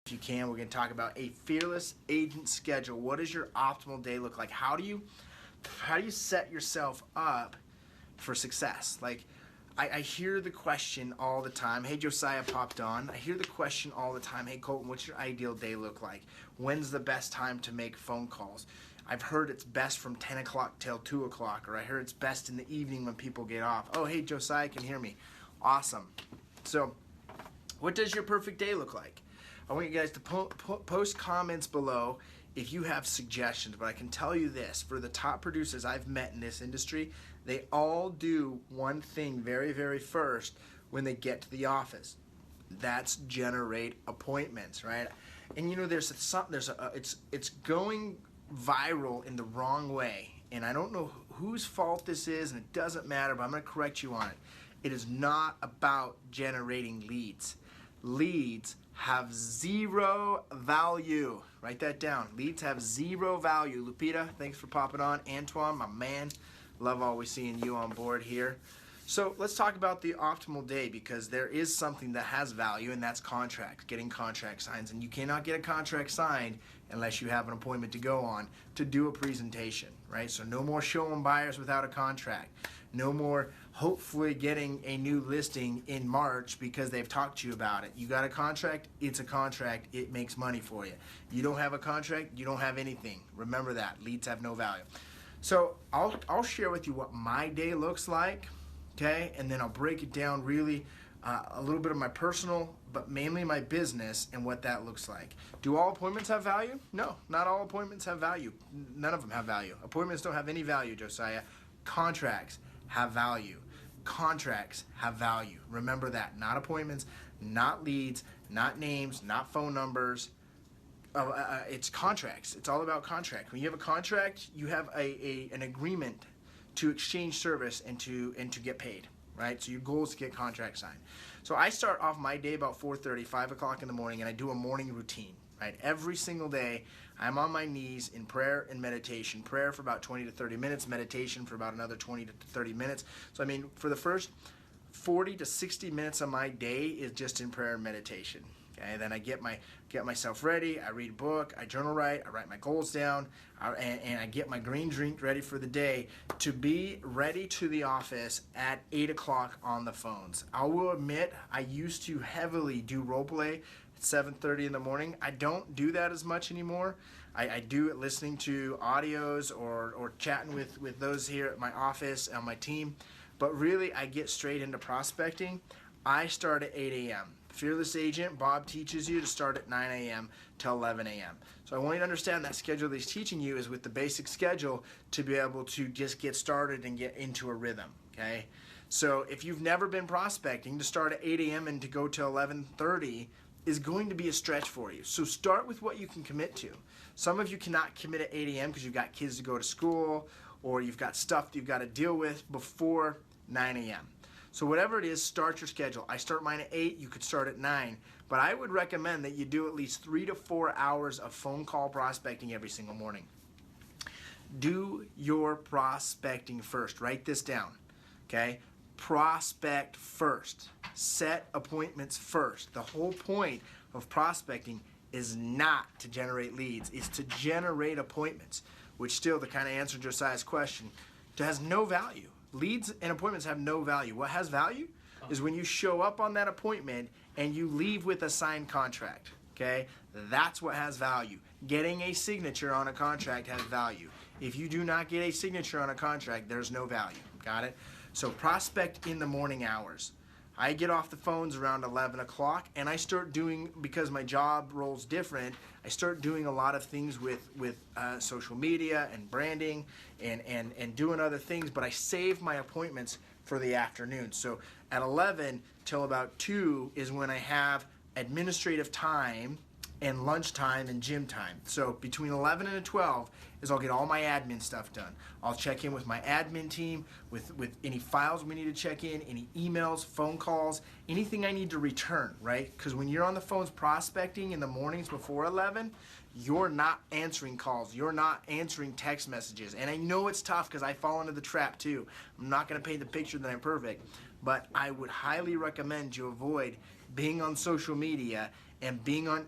If you can, we're going to talk about a fearless agent schedule. What does your optimal day look like? How do you set yourself up for success? Like, I hear the question all the time. Hey, Josiah popped on. I hear the question all the time. Hey, Colton, what's your ideal day look like? When's the best time to make phone calls? I've heard it's best from 10 o'clock till 2 o'clock, or I heard it's best in the evening when people get off. Oh, hey, Josiah can hear me. Awesome. So, what does your perfect day look like? I want you guys to post comments below if you have suggestions, but I can tell you this, for the top producers I've met in this industry, they all do one thing very, very first when they get to the office. That's generate appointments, right? And you know, it's going viral in the wrong way, and I don't know whose fault this is, and it doesn't matter, but I'm going to correct you on it. It is not about generating leads. Leads have zero value. Write that down. Leads have zero value. Lupita, thanks for popping on. Antoine, my man, love always seeing you on board here. So let's talk about the optimal day, because there is something that has value, and that's contracts, getting contract signs. And you cannot get a contract signed unless you have an appointment to go on to do a presentation, right? So no more showing buyers without a contract. No more hopefully getting a new listing in March because they've talked to you about it. You got a contract, it's a contract, it makes money for you. You don't have a contract, you don't have anything. Remember that, leads have no value. So I'll share with you what my day looks like, okay? And then I'll break it down really a little bit of my personal, but mainly my business and what that looks like. Do all appointments have value? No, not all appointments have value. None of them have value. Appointments don't have any value, Josiah. Contracts have value. Contracts have value. Remember that. Not appointments, not leads, not names, not phone numbers. It's contracts. It's all about contract. When you have a contract, you have an agreement to exchange service and to get paid, right? So your goal is to get contract signed. So I start off my day about 4:30, 5 o'clock in the morning, and I do a morning routine, right? Every single day, I'm on my knees in prayer and meditation. Prayer for about 20 to 30 minutes, meditation for about another 20 to 30 minutes. So I mean, for the first 40 to 60 minutes of my day is just in prayer and meditation. Okay, then I get myself ready, I read a book, I journal write, I write my goals down, and I get my green drink ready for the day to be ready to the office at 8 o'clock on the phones. I will admit, I used to heavily do role play at 7:30 in the morning. I don't do that as much anymore. I do it listening to audios or chatting with those here at my office and my team. But really, I get straight into prospecting. I start at 8 a.m. Fearless Agent, Bob teaches you to start at 9 a.m. to 11 a.m. So I want you to understand that schedule that he's teaching you is with the basic schedule to be able to just get started and get into a rhythm, okay? So if you've never been prospecting, to start at 8 a.m. and to go to 11:30 is going to be a stretch for you. So start with what you can commit to. Some of you cannot commit at 8 a.m. because you've got kids to go to school, or you've got stuff that you've got to deal with before 9 a.m. So whatever it is, start your schedule. I start mine at 8, you could start at 9. But I would recommend that you do at least 3 to 4 hours of phone call prospecting every single morning. Do your prospecting first. Write this down, okay? Prospect first. Set appointments first. The whole point of prospecting is not to generate leads. It's to generate appointments, which still, to kind of answer Josiah's question, has no value. Leads and appointments have no value. What has value is when you show up on that appointment and you leave with a signed contract, okay? That's what has value. Getting a signature on a contract has value. If you do not get a signature on a contract, there's no value. Got it? So prospect in the morning hours. I get off the phones around 11 o'clock, and I start doing, because my job role's different, I start doing a lot of things with social media and branding and doing other things, but I save my appointments for the afternoon. So at 11 till about 2 is when I have administrative time and lunchtime and gym time. So between 11 and 12 is I'll get all my admin stuff done. I'll check in with my admin team, with any files we need to check in, any emails, phone calls, anything I need to return, right? Because when you're on the phones prospecting in the mornings before 11, you're not answering calls. You're not answering text messages. And I know it's tough because I fall into the trap too. I'm not going to paint the picture that I'm perfect, but I would highly recommend you avoid being on social media and being on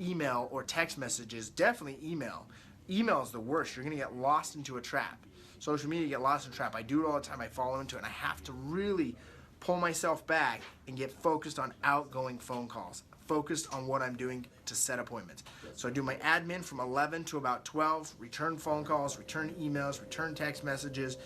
email or text messages, definitely email. Email is the worst. You're going to get lost into a trap. Social media, you get lost in a trap. I do it all the time. I fall into it, and I have to really pull myself back and get focused on outgoing phone calls, focused on what I'm doing to set appointments. So I do my admin from 11 to about 12, return phone calls, return emails, return text messages,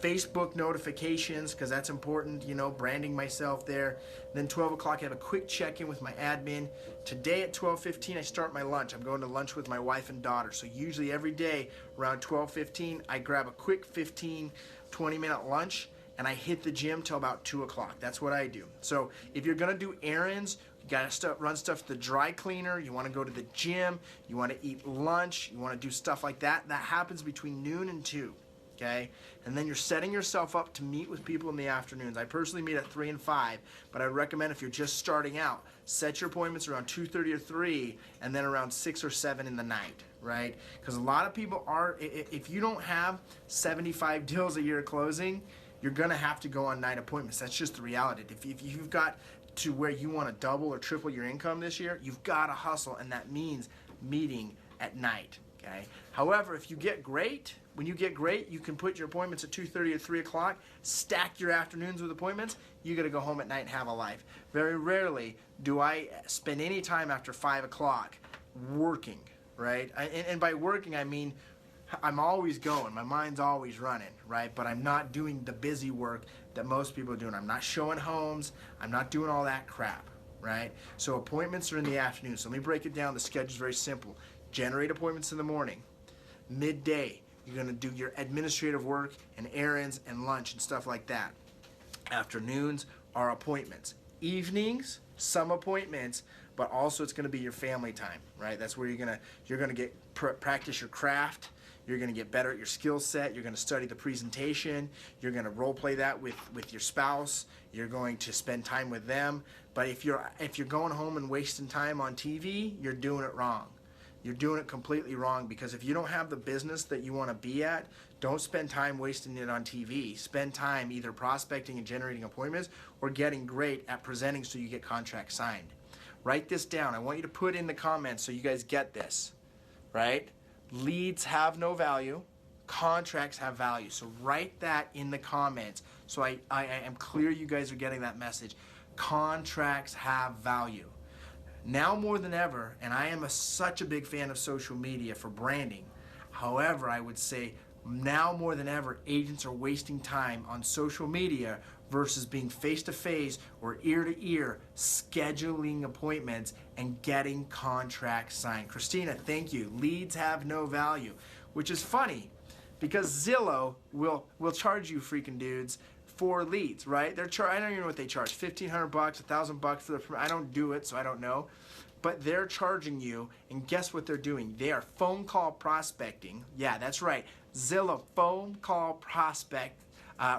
Facebook notifications, because that's important, you know, branding myself there. Then 12 o'clock, I have a quick check-in with my admin. Today at 12:15, I start my lunch. I'm going to lunch with my wife and daughter. So usually every day around 12:15, I grab a quick 15, 20-minute lunch, and I hit the gym till about 2 o'clock. That's what I do. So if you're going to do errands, you got to run stuff to the dry cleaner, you want to go to the gym, you want to eat lunch, you want to do stuff like that, that happens between noon and 2. Okay? And then you're setting yourself up to meet with people in the afternoons. I personally meet at 3 and 5, but I recommend if you're just starting out, set your appointments around 2:30 or 3, and then around 6 or 7 in the night, right? Because a lot of people are, if you don't have 75 deals a year closing, you're going to have to go on night appointments. That's just the reality. If you've got to where you want to double or triple your income this year, you've got to hustle, and that means meeting at night, okay? However, if you get great, when you get great, you can put your appointments at 2:30 or 3 o'clock, stack your afternoons with appointments, you got to go home at night and have a life. Very rarely do I spend any time after 5 o'clock working, right? And by working, I mean I'm always going. My mind's always running, right? But I'm not doing the busy work that most people are doing. I'm not showing homes. I'm not doing all that crap, right? So appointments are in the afternoon. So let me break it down. The schedule's very simple. Generate appointments in the morning. Midday, you're going to do your administrative work and errands and lunch and stuff like that. Afternoons are appointments. Evenings, some appointments, but also it's going to be your family time, right? That's where you're going to get practice your craft. You're going to get better at your skill set. You're going to study the presentation. You're going to role play that with your spouse. You're going to spend time with them. But if you're going home and wasting time on TV, you're doing it wrong. You're doing it completely wrong, because if you don't have the business that you want to be at, don't spend time wasting it on TV. Spend time either prospecting and generating appointments or getting great at presenting so you get contracts signed. Write this down. I want you to put in the comments so you guys get this, right? Leads have no value. Contracts have value. So write that in the comments so I am clear you guys are getting that message. Contracts have value. Now more than ever, and I am such a big fan of social media for branding. However, I would say now more than ever, agents are wasting time on social media versus being face-to-face or ear-to-ear, scheduling appointments and getting contracts signed. Christina, thank you. Leads have no value, which is funny because Zillow will charge you freaking dudes for leads, right? I don't even know what they charge. $1,500, $1,000 for the. I don't do it, so I don't know. But they're charging you, and guess what they're doing? They are phone call prospecting. Yeah, that's right. Zillow phone call prospect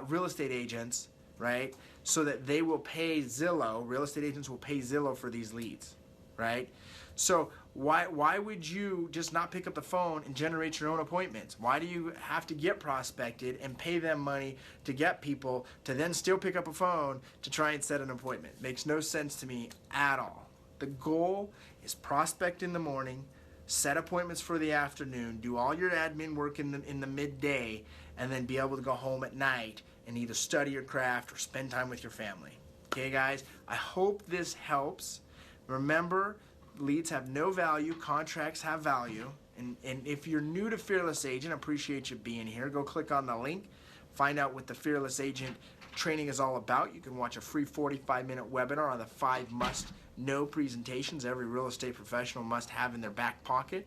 real estate agents, right? So that they will pay Zillow. Real estate agents will pay Zillow for these leads, right? So why would you just not pick up the phone and generate your own appointments? Why do you have to get prospected and pay them money to get people to then still pick up a phone to try and set an appointment? Makes no sense to me at all. The goal is prospect in the morning, set appointments for the afternoon, do all your admin work in the midday, and then be able to go home at night and either study your craft or spend time with your family. Okay, guys? I hope this helps. Remember, leads have no value, contracts have value. And if you're new to Fearless Agent, I appreciate you being here. Go click on the link, find out what the Fearless Agent training is all about. You can watch a free 45-minute webinar on the 5 must-know presentations every real estate professional must have in their back pocket.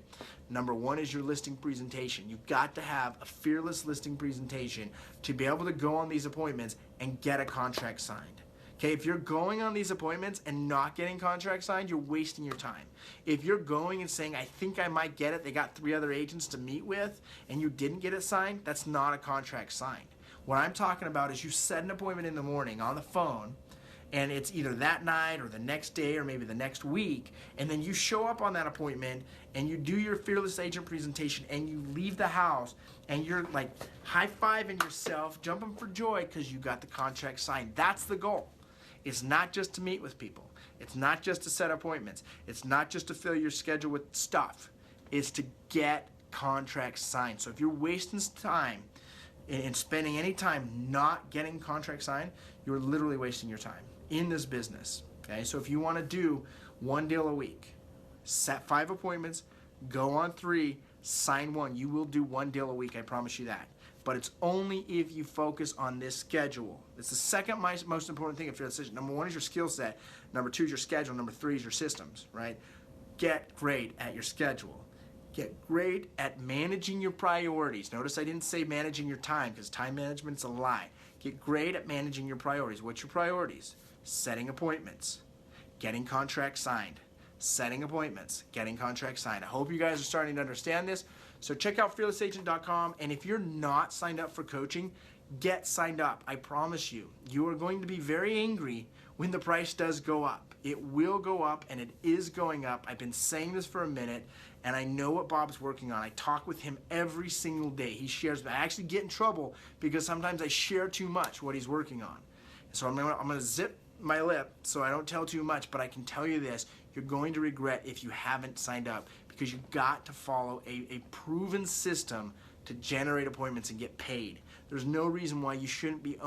Number 1 is your listing presentation. You've got to have a fearless listing presentation to be able to go on these appointments and get a contract signed. Okay, if you're going on these appointments and not getting contracts signed, you're wasting your time. If you're going and saying, I think I might get it, they got 3 other agents to meet with, and you didn't get it signed, that's not a contract signed. What I'm talking about is you set an appointment in the morning on the phone, and it's either that night or the next day or maybe the next week, and then you show up on that appointment and you do your Fearless Agent presentation and you leave the house and you're like high-fiving yourself, jumping for joy because you got the contract signed. That's the goal. It's not just to meet with people. It's not just to set appointments. It's not just to fill your schedule with stuff. It's to get contracts signed. So if you're wasting time and spending any time not getting contracts signed, you're literally wasting your time in this business. Okay, so if you want to do one deal a week, set 5 appointments, go on 3, sign 1. You will do 1 deal a week, I promise you that. But it's only if you focus on this schedule. It's the second most important thing if you're a decision. Number 1 is your skill set. Number 2 is your schedule. Number 3 is your systems, right? Get great at your schedule. Get great at managing your priorities. Notice I didn't say managing your time because time management's a lie. Get great at managing your priorities. What's your priorities? Setting appointments, getting contracts signed, setting appointments, getting contracts signed. I hope you guys are starting to understand this. So check out fearlessagent.com, and if you're not signed up for coaching, get signed up. I promise you, you are going to be very angry when the price does go up. It will go up, and it is going up. I've been saying this for a minute, and I know what Bob's working on. I talk with him every single day. He shares, but I actually get in trouble because sometimes I share too much what he's working on. So I'm gonna zip my lip so I don't tell too much, but I can tell you this, you're going to regret if you haven't signed up, because you've got to follow a proven system to generate appointments and get paid. There's no reason why you shouldn't be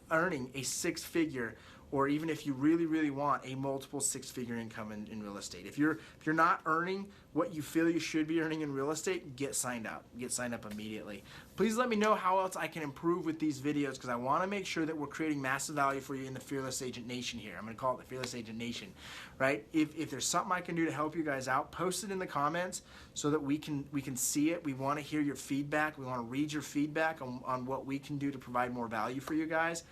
earning a 6-figure, or even if you really, really want a multiple 6-figure income in real estate. If you're not earning what you feel you should be earning in real estate, get signed up. Get signed up immediately. Please let me know how else I can improve with these videos, because I want to make sure that we're creating massive value for you in the Fearless Agent Nation here. I'm going to call it the Fearless Agent Nation, right? If there's something I can do to help you guys out, post it in the comments so that we can see it. We want to hear your feedback. We want to read your feedback on what we can do to provide more value for you guys.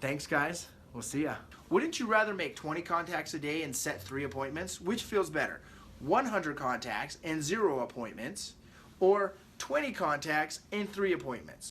Thanks, guys. We'll see ya. Wouldn't you rather make 20 contacts a day and set 3 appointments? Which feels better? 100 contacts and 0 appointments, or 20 contacts and 3 appointments?